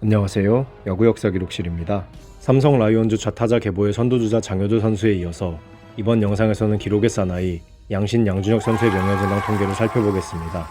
안녕하세요. 야구 역사 기록실입니다. 삼성 라이온즈 좌타자 계보의 선두주자 장효조 선수에 이어서 이번 영상에서는 기록의 사나이 양신 양준혁 선수의 명예전당 통계를 살펴보겠습니다.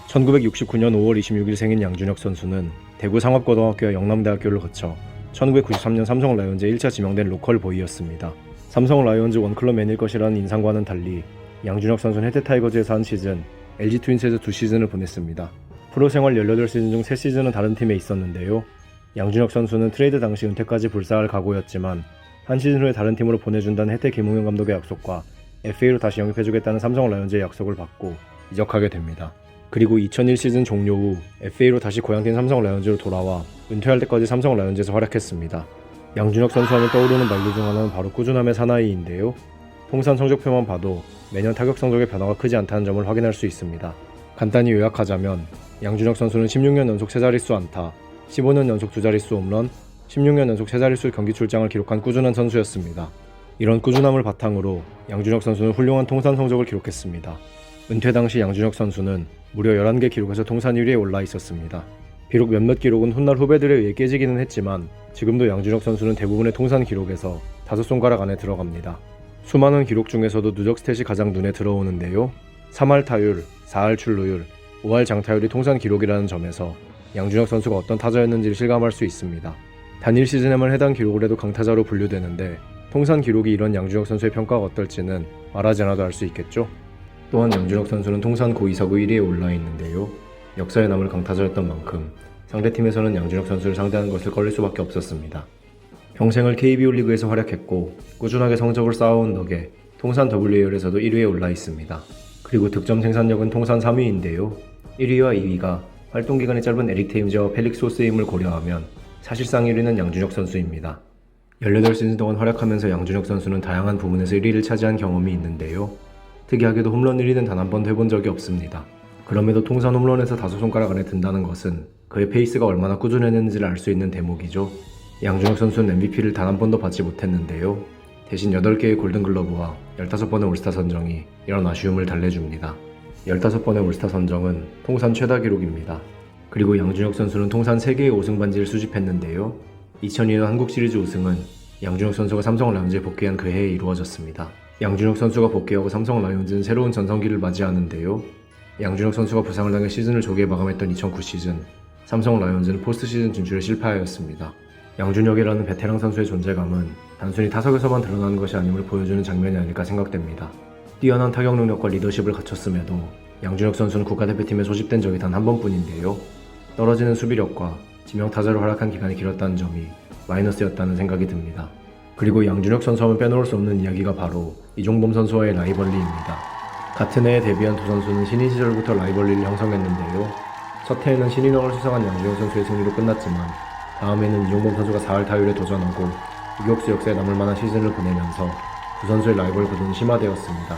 1969년 5월 26일 생인 양준혁 선수는 대구 상업고등학교와 영남대학교를 거쳐 1993년 삼성 라이온즈에 1차 지명된 로컬 보이였습니다. 삼성 라이온즈 원클럽 맨일 것이라는 인상과는 달리 양준혁 선수는 혜태 타이거즈에서 한 시즌, LG 트윈스에서 2시즌을 보냈습니다. 프로 생활 18시즌 중 3시즌은 다른 팀에 있었는데요. 양준혁 선수는 트레이드 당시 은퇴까지 불사할 각오였지만 한 시즌 후에 다른 팀으로 보내준다는 혜태 김웅현 감독의 약속과 FA로 다시 영입해주겠다는 삼성 라이온즈의 약속을 받고 이적하게 됩니다. 그리고 2001 시즌 종료 후 FA로 다시 고향팀 삼성 라이온즈로 돌아와 은퇴할 때까지 삼성 라이온즈에서 활약했습니다. 양준혁 선수 하면 떠오르는 말들 중 하나는 바로 꾸준함의 사나이인데요. 통산 성적표만 봐도 매년 타격 성적의 변화가 크지 않다는 점을 확인할 수 있습니다. 간단히 요약하자면 양준혁 선수는 16년 연속 3자릿수 안타, 15년 연속 2자릿수 홈런, 16년 연속 3자릿수 경기 출장을 기록한 꾸준한 선수였습니다. 이런 꾸준함을 바탕으로 양준혁 선수는 훌륭한 통산 성적을 기록했습니다. 은퇴 당시 양준혁 선수는 무려 11개 기록에서 통산 1위에 올라 있었습니다. 비록 몇몇 기록은 훗날 후배들에 의해 깨지기는 했지만 지금도 양준혁 선수는 대부분의 통산 기록에서 5손가락 안에 들어갑니다. 수많은 기록 중에서도 누적 스탯이 가장 눈에 들어오는데요. 3할 타율, 4할 출루율, 5할 장타율이 통산 기록이라는 점에서 양준혁 선수가 어떤 타자였는지를 실감할 수 있습니다. 단일 시즌에만 해당 기록을 해도 강타자로 분류되는데 통산 기록이 이런 양준혁 선수의 평가가 어떨지는 말하지 않아도 알 수 있겠죠? 또한 양준혁 선수는 통산 고의사구 1위에 올라 있는데요. 역사에 남을 강타자였던 만큼 상대팀에서는 양준혁 선수를 상대하는 것을 꺼릴 수밖에 없었습니다. 평생을 KBO 리그에서 활약했고 꾸준하게 성적을 쌓아온 덕에 통산 WAR에서도 1위에 올라 있습니다. 그리고 득점 생산력은 통산 3위인데요. 1위와 2위가 활동기간이 짧은 에릭 테임즈와 펠릭스 호스임을 고려하면 사실상 1위는 양준혁 선수입니다. 18시즌 동안 활약하면서 양준혁 선수는 다양한 부분에서 1위를 차지한 경험이 있는데요. 특이하게도 홈런 1위는 단 한 번도 해본 적이 없습니다. 그럼에도 통산 홈런에서 5손가락 안에 든다는 것은 그의 페이스가 얼마나 꾸준했는지를 알 수 있는 대목이죠. 양준혁 선수는 MVP를 단 한 번도 받지 못했는데요. 대신 8개의 골든글러브와 15번의 올스타 선정이 이런 아쉬움을 달래줍니다. 15번의 올스타 선정은 통산 최다 기록입니다. 그리고 양준혁 선수는 통산 3개의 우승 반지를 수집했는데요. 2002년 한국 시리즈 우승은 양준혁 선수가 삼성 라이온즈에 복귀한 그 해에 이루어졌습니다. 양준혁 선수가 복귀하고 삼성 라이온즈는 새로운 전성기를 맞이하는데요. 양준혁 선수가 부상을 당해 시즌을 조기에 마감했던 2009 시즌, 삼성 라이온즈는 포스트 시즌 진출에 실패하였습니다. 양준혁이라는 베테랑 선수의 존재감은 단순히 타석에서만 드러나는 것이 아님을 보여주는 장면이 아닐까 생각됩니다. 뛰어난 타격 능력과 리더십을 갖췄음에도 양준혁 선수는 국가대표팀에 소집된 적이 단 한 번뿐인데요. 떨어지는 수비력과 지명타자로 활약한 기간이 길었다는 점이 마이너스였다는 생각이 듭니다. 그리고 양준혁 선수하면 빼놓을 수 없는 이야기가 바로 이종범 선수와의 라이벌리입니다. 같은 해에 데뷔한 두 선수는 신인 시절부터 라이벌리를 형성했는데요. 첫 해에는 신인왕을 수상한 양준혁 선수의 승리로 끝났지만 다음 해는 이종범 선수가 4할 타율에 도전하고 유격수 역사에 남을 만한 시즌을 보내면서 두 선수의 라이벌 구도는 심화되었습니다.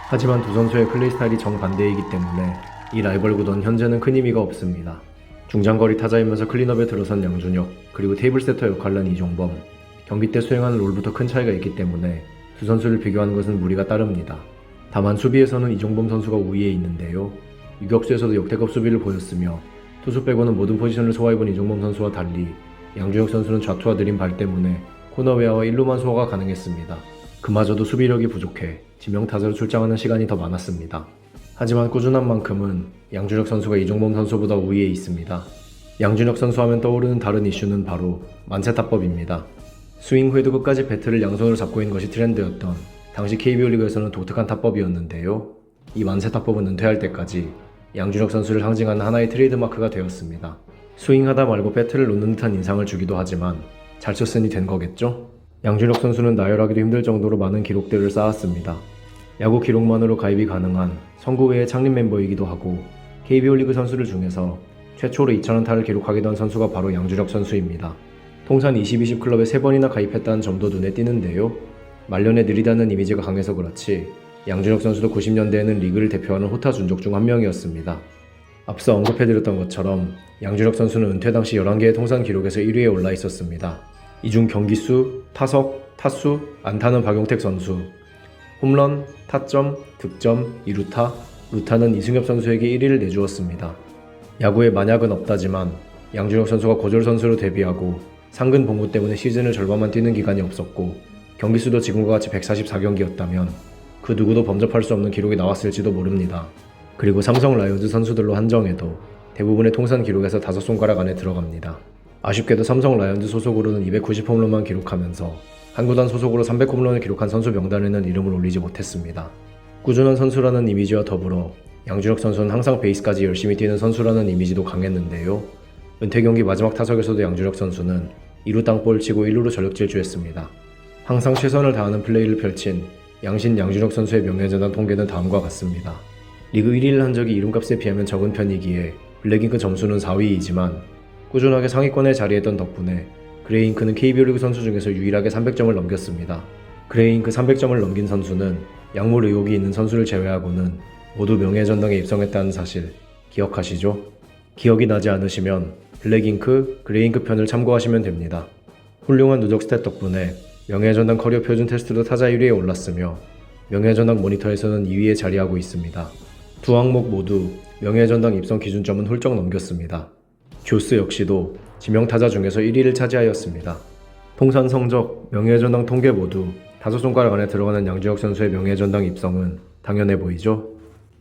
하지만 두 선수의 플레이 스타일이 정반대이기 때문에 이 라이벌 구도는 현재는 큰 의미가 없습니다. 중장거리 타자이면서 클린업에 들어선 양준혁, 그리고 테이블 세터 역할을 한 이종범, 경기 때 수행하는 롤부터 큰 차이가 있기 때문에 두 선수를 비교하는 것은 무리가 따릅니다. 다만 수비에서는 이종범 선수가 우위에 있는데요. 유격수에서도 역대급 수비를 보였으며 투수 빼고는 모든 포지션을 소화해본 이종범 선수와 달리 양준혁 선수는 좌투와 느린 발 때문에 코너웨어와 1루만 소화가 가능했습니다. 그마저도 수비력이 부족해 지명타자로 출장하는 시간이 더 많았습니다. 하지만 꾸준한 만큼은 양준혁 선수가 이종범 선수보다 우위에 있습니다. 양준혁 선수 하면 떠오르는 다른 이슈는 바로 만세타법입니다. 스윙 후에도 끝까지 배트를 양손으로 잡고 있는 것이 트렌드였던 당시 KBO 리그에서는 독특한 타법이었는데요. 이 만세타법은 은퇴할 때까지 양준혁 선수를 상징하는 하나의 트레이드마크가 되었습니다. 스윙하다 말고 배트를 놓는 듯한 인상을 주기도 하지만 잘 쳤으니 된 거겠죠? 양준혁 선수는 나열하기도 힘들 정도로 많은 기록들을 쌓았습니다. 야구 기록만으로 가입이 가능한 선구회의 창립 멤버이기도 하고 KBO 리그 선수들 중에서 최초로 2000안타를 기록하기도 한 선수가 바로 양준혁 선수입니다. 통산 20-20 클럽에 3번이나 가입했다는 점도 눈에 띄는데요. 말년에 느리다는 이미지가 강해서 그렇지 양준혁 선수도 90년대에는 리그를 대표하는 호타 준족 중 한 명이었습니다. 앞서 언급해드렸던 것처럼 양준혁 선수는 은퇴 당시 11개의 통산 기록에서 1위에 올라 있었습니다. 이 중 경기수, 타석, 타수, 안타는 박용택 선수, 홈런, 타점, 득점, 2루타, 루타는 이승엽 선수에게 1위를 내주었습니다. 야구에 만약은 없다지만 양준혁 선수가 고졸 선수로 데뷔하고 상근 봉구 때문에 시즌을 절반만 뛰는 기간이 없었고 경기 수도 지금과 같이 144경기였다면 그 누구도 범접할 수 없는 기록이 나왔을지도 모릅니다. 그리고 삼성 라이온즈 선수들로 한정해도 대부분의 통산 기록에서 5손가락 안에 들어갑니다. 아쉽게도 삼성 라이온즈 소속으로는 290홈런만 기록하면서 한 구단 소속으로 300홈런을 기록한 선수 명단에는 이름을 올리지 못했습니다. 꾸준한 선수라는 이미지와 더불어 양준혁 선수는 항상 베이스까지 열심히 뛰는 선수라는 이미지도 강했는데요. 은퇴 경기 마지막 타석에서도 양준혁 선수는 2루 땅볼 치고 1루로 전력 질주했습니다. 항상 최선을 다하는 플레이를 펼친 양신 양준혁 선수의 명예전당 통계는 다음과 같습니다. 리그 1위를 한 적이 이름값에 비하면 적은 편이기에 블랙잉크 점수는 4위이지만 꾸준하게 상위권에 자리했던 덕분에 그레이잉크는 KBO 리그 선수 중에서 유일하게 300점을 넘겼습니다. 그레이잉크 300점을 넘긴 선수는 약물 의혹이 있는 선수를 제외하고는 모두 명예전당에 입성했다는 사실 기억하시죠? 기억이 나지 않으시면 블랙잉크, 그레이잉크 편을 참고하시면 됩니다. 훌륭한 누적 스탯 덕분에 명예전당 커리어 표준 테스트도 타자 1위에 올랐으며 명예전당 모니터에서는 2위에 자리하고 있습니다. 두 항목 모두 명예전당 입성 기준점은 훌쩍 넘겼습니다. 조스 역시도 지명타자 중에서 1위를 차지하였습니다. 통산 성적, 명예전당 통계 모두 5손가락 안에 들어가는 양준혁 선수의 명예전당 입성은 당연해 보이죠?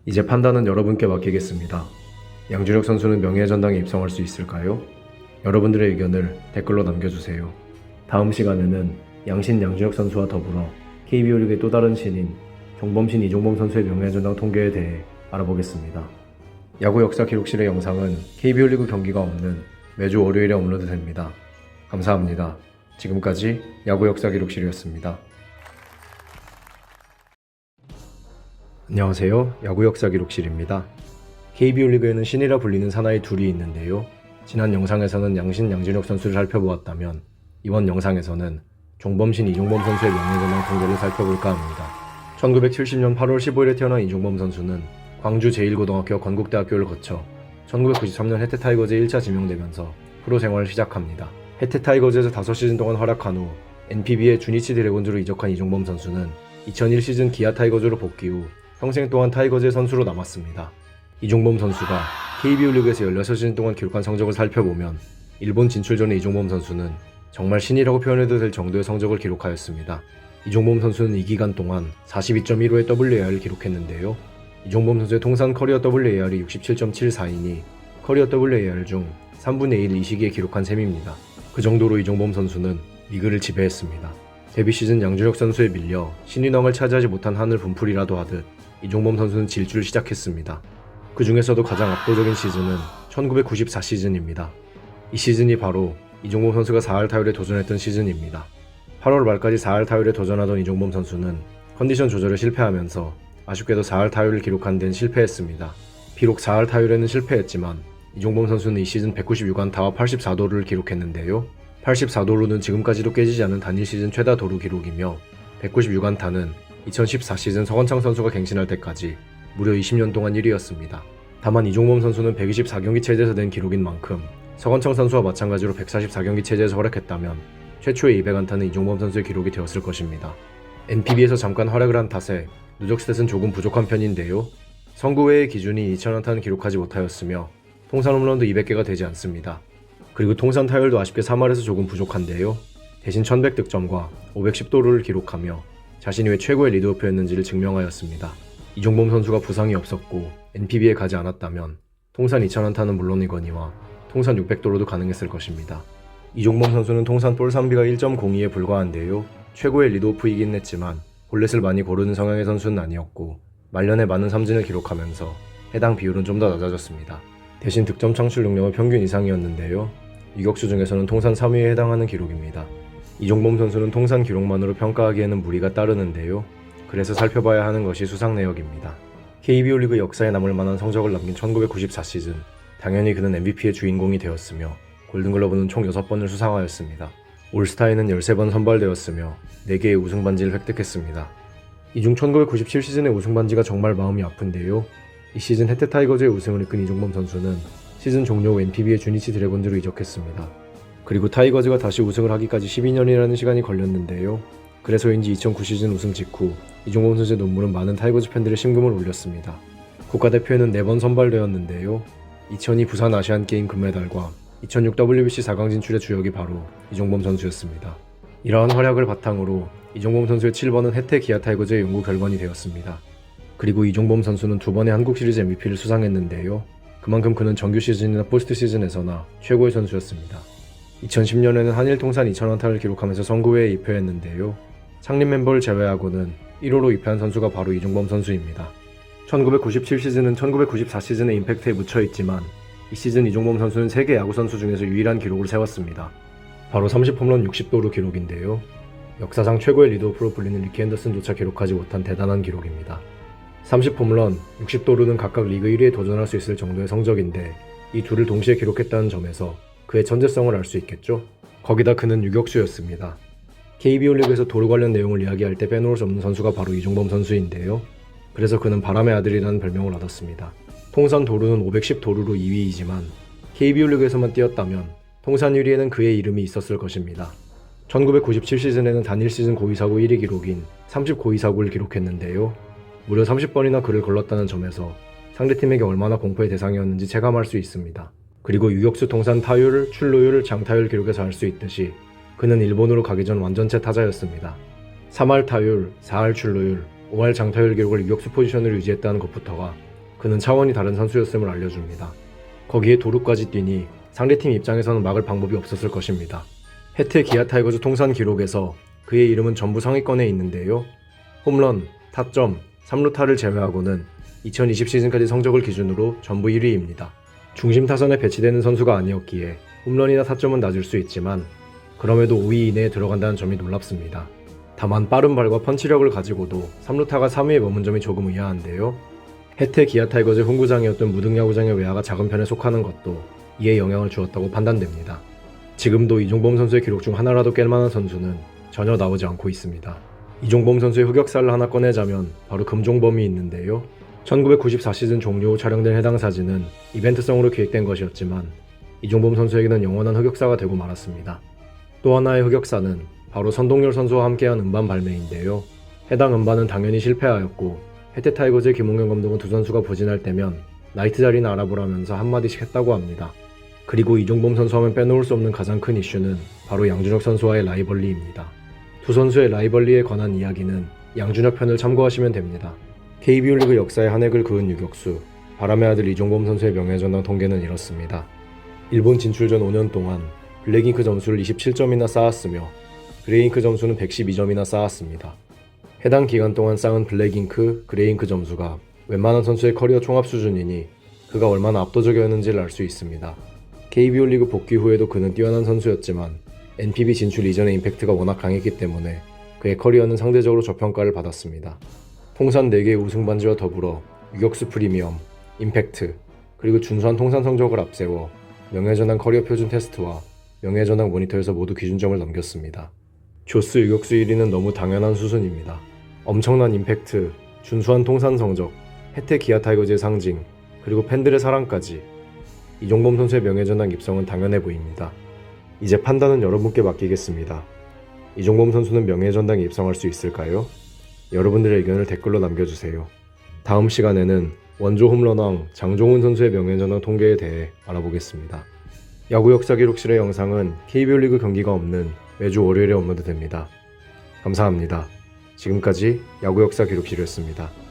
이제 판단은 여러분께 맡기겠습니다. 양준혁 선수는 명예전당에 입성할 수 있을까요? 여러분들의 의견을 댓글로 남겨주세요. 다음 시간에는 양신 양준혁 선수와 더불어 KBO 리그의 또 다른 신인 종범신 이종범 선수의 명예전당 통계에 대해 알아보겠습니다. 야구 역사 기록실의 영상은 KBO 리그 경기가 없는 매주 월요일에 업로드됩니다. 감사합니다. 지금까지 야구 역사 기록실이었습니다. 안녕하세요. 야구 역사 기록실입니다. KBO 리그에는 신이라 불리는 사나이 둘이 있는데요. 지난 영상에서는 양신 양준혁 선수를 살펴보았다면 이번 영상에서는 종범신 이종범 선수의 명예전당 통계를 살펴볼까 합니다. 1970년 8월 15일에 태어난 이종범 선수는 광주 제1고등학교 건국대학교를 거쳐 1993년 해태타이거즈에 1차 지명되면서 프로 생활을 시작합니다. 해태타이거즈에서 5시즌 동안 활약한 후 NPB의 주니치 드래곤즈로 이적한 이종범 선수는 2001 시즌 기아 타이거즈로 복귀 후 평생 동안 타이거즈의 선수로 남았습니다. 이종범 선수가 KBO 리그에서 16시즌 동안 기록한 성적을 살펴보면 일본 진출 전의 이종범 선수는 정말 신이라고 표현해도 될 정도의 성적을 기록하였습니다. 이종범 선수는 이 기간 동안 42.15의 WAR을 기록했는데요. 이종범 선수의 통산 커리어 WAR이 67.74이니 커리어 WAR 중 3분의 1을 이 시기에 기록한 셈입니다. 그 정도로 이종범 선수는 리그를 지배했습니다. 데뷔 시즌 양준혁 선수에 밀려 신인왕을 차지하지 못한 한을 분풀이라도 하듯 이종범 선수는 질주를 시작했습니다. 그 중에서도 가장 압도적인 시즌은 1994 시즌입니다. 이 시즌이 바로 이종범 선수가 4할 타율에 도전했던 시즌입니다. 8월 말까지 4할 타율에 도전하던 이종범 선수는 컨디션 조절에 실패하면서 아쉽게도 4할 타율을 기록한 데는 실패했습니다. 비록 4할 타율에는 실패했지만 이종범 선수는 이 시즌 196안타와 84도루를 기록했는데요. 84도루는 지금까지도 깨지지 않은 단일 시즌 최다 도루 기록이며 196안타는 2014 시즌 서건창 선수가 갱신할 때까지 무려 20년 동안 1위였습니다. 다만 이종범 선수는 124경기 체제에서 낸 기록인 만큼 서건창 선수와 마찬가지로 144경기 체제에서 활약했다면 최초의 200안타는 이종범 선수의 기록이 되었을 것입니다. NPB에서 잠깐 활약을 한 탓에 누적 스탯은 조금 부족한 편인데요. 선구 외의 기준이 2000안타는 기록하지 못하였으며 통산 홈런도 200개가 되지 않습니다. 그리고 통산 타율도 아쉽게 3할에서 조금 부족한데요. 대신 1100득점과 510도루를 기록하며 자신이 왜 최고의 리드오프였는지를 증명하였습니다. 이종범 선수가 부상이 없었고 NPB에 가지 않았다면 통산 2000안타는 물론이거니와 통산 600도루도 가능했을 것입니다. 이종범 선수는 통산 볼 3비가 1.02에 불과한데요. 최고의 리드오프이긴 했지만 볼넷을 많이 고르는 성향의 선수는 아니었고 말년에 많은 삼진을 기록하면서 해당 비율은 좀 더 낮아졌습니다. 대신 득점 창출 능력은 평균 이상이었는데요. 유격수 중에서는 통산 3위에 해당하는 기록입니다. 이종범 선수는 통산 기록만으로 평가하기에는 무리가 따르는데요. 그래서 살펴봐야 하는 것이 수상 내역입니다. KBO 리그 역사에 남을 만한 성적을 남긴 1994 시즌, 당연히 그는 MVP의 주인공이 되었으며 골든글러브는 총 6번을 수상하였습니다. 올스타에는 13번 선발되었으며 4개의 우승 반지를 획득했습니다. 이 중 1997 시즌의 우승 반지가 정말 마음이 아픈데요. 이 시즌 해태 타이거즈의 우승을 이끈 이종범 선수는 시즌 종료 후 NPB의 주니치 드래곤즈로 이적했습니다. 그리고 타이거즈가 다시 우승을 하기까지 12년이라는 시간이 걸렸는데요. 그래서인지 2009 시즌 우승 직후 이종범 선수의 논문은 많은 타이거즈 팬들의 심금을 울렸습니다. 국가대표에는 4번 선발되었는데요. 2002 부산 아시안게임 금메달과 2006 WBC 4강 진출의 주역이 바로 이종범 선수였습니다. 이러한 활약을 바탕으로 이종범 선수의 7번은 해태 기아 타이거즈의 용구 결번이 되었습니다. 그리고 이종범 선수는 2번의 한국 시리즈 MVP를 수상했는데요. 그만큼 그는 정규 시즌이나 포스트 시즌에서나 최고의 선수였습니다. 2010년에는 한일 통산 2000안타를 기록하면서 선구회에 입회했는데요. 창립 멤버를 제외하고는 1호로 입회한 선수가 바로 이종범 선수입니다. 1997 시즌은 1994 시즌의 임팩트에 묻혀있지만 이 시즌 이종범 선수는 세계 야구 선수 중에서 유일한 기록을 세웠습니다. 바로 30홈런 60도루 기록인데요. 역사상 최고의 리드오프로 불리는 리키 앤더슨조차 기록하지 못한 대단한 기록입니다. 30홈런, 60도루는 각각 리그 1위에 도전할 수 있을 정도의 성적인데 이 둘을 동시에 기록했다는 점에서 그의 천재성을 알 수 있겠죠? 거기다 그는 유격수였습니다. KBO 리그에서 도루 관련 내용을 이야기할 때 빼놓을 수 없는 선수가 바로 이종범 선수인데요. 그래서 그는 바람의 아들이라는 별명을 얻었습니다. 통산 도루는 510도루로 2위이지만 KBO 리그에서만 뛰었다면 통산 1위에는 그의 이름이 있었을 것입니다. 1997 시즌에는 단일 시즌 고의사고 1위 기록인 30 고의사고를 기록했는데요. 무려 30번이나 그를 걸렀다는 점에서 상대팀에게 얼마나 공포의 대상이었는지 체감할 수 있습니다. 그리고 유격수 통산 타율, 출루율, 장타율 기록에서 알 수 있듯이 그는 일본으로 가기 전 완전체 타자였습니다. 3할 타율, 4할 출루율, 5할 장타율 기록을 유격수 포지션으로 유지했다는 것부터가 그는 차원이 다른 선수였음을 알려줍니다. 거기에 도루까지 뛰니 상대팀 입장에서는 막을 방법이 없었을 것입니다. 해태 기아 타이거즈 통산 기록에서 그의 이름은 전부 상위권에 있는데요. 홈런, 타점, 3루타를 제외하고는 2020 시즌까지 성적을 기준으로 전부 1위입니다. 중심 타선에 배치되는 선수가 아니었기에 홈런이나 타점은 낮을 수 있지만 그럼에도 5위 이내에 들어간다는 점이 놀랍습니다. 다만 빠른 발과 펀치력을 가지고도 3루타가 3위에 머문 점이 조금 의아한데요. 해태 기아 타이거즈의 홈구장이었던 무등야구장의 외야가 작은 편에 속하는 것도 이에 영향을 주었다고 판단됩니다. 지금도 이종범 선수의 기록 중 하나라도 깰 만한 선수는 전혀 나오지 않고 있습니다. 이종범 선수의 흑역사를 하나 꺼내자면 바로 금종범이 있는데요. 1994 시즌 종료 후 촬영된 해당 사진은 이벤트성으로 기획된 것이었지만 이종범 선수에게는 영원한 흑역사가 되고 말았습니다. 또 하나의 흑역사는 바로 선동열 선수와 함께한 음반 발매인데요. 해당 음반은 당연히 실패하였고 해태 타이거즈의 김홍현 감독은 두 선수가 부진할 때면 나이트 자리나 알아보라면서 한마디씩 했다고 합니다. 그리고 이종범 선수 하면 빼놓을 수 없는 가장 큰 이슈는 바로 양준혁 선수와의 라이벌리입니다. 두 선수의 라이벌리에 관한 이야기는 양준혁 편을 참고하시면 됩니다. KBO 리그 역사의 한 획을 그은 유격수, 바람의 아들 이종범 선수의 명예전당 통계는 이렇습니다. 일본 진출 전 5년 동안 블랙잉크 점수를 27점이나 쌓았으며 그레이잉크 점수는 112점이나 쌓았습니다. 해당 기간 동안 쌓은 블랙잉크, 그레이잉크 점수가 웬만한 선수의 커리어 총합 수준이니 그가 얼마나 압도적이었는지를 알 수 있습니다. KBO 리그 복귀 후에도 그는 뛰어난 선수였지만 NPB 진출 이전의 임팩트가 워낙 강했기 때문에 그의 커리어는 상대적으로 저평가를 받았습니다. 통산 4개의 우승 반지와 더불어 유격수 프리미엄, 임팩트, 그리고 준수한 통산 성적을 앞세워 명예전당 커리어 표준 테스트와 명예전당 모니터에서 모두 기준점을 넘겼습니다. 조스 유격수 1위는 너무 당연한 수준입니다. 엄청난 임팩트, 준수한 통산 성적, 해태 기아 타이거즈의 상징, 그리고 팬들의 사랑까지 이종범 선수의 명예전당 입성은 당연해 보입니다. 이제 판단은 여러분께 맡기겠습니다. 이종범 선수는 명예전당에 입성할 수 있을까요? 여러분들의 의견을 댓글로 남겨주세요. 다음 시간에는 원조 홈런왕 장종훈 선수의 명예전당 통계에 대해 알아보겠습니다. 야구 역사 기록실의 영상은 KBO 리그 경기가 없는 매주 월요일에 업로드됩니다. 감사합니다. 지금까지 야구 역사 기록실이었습니다.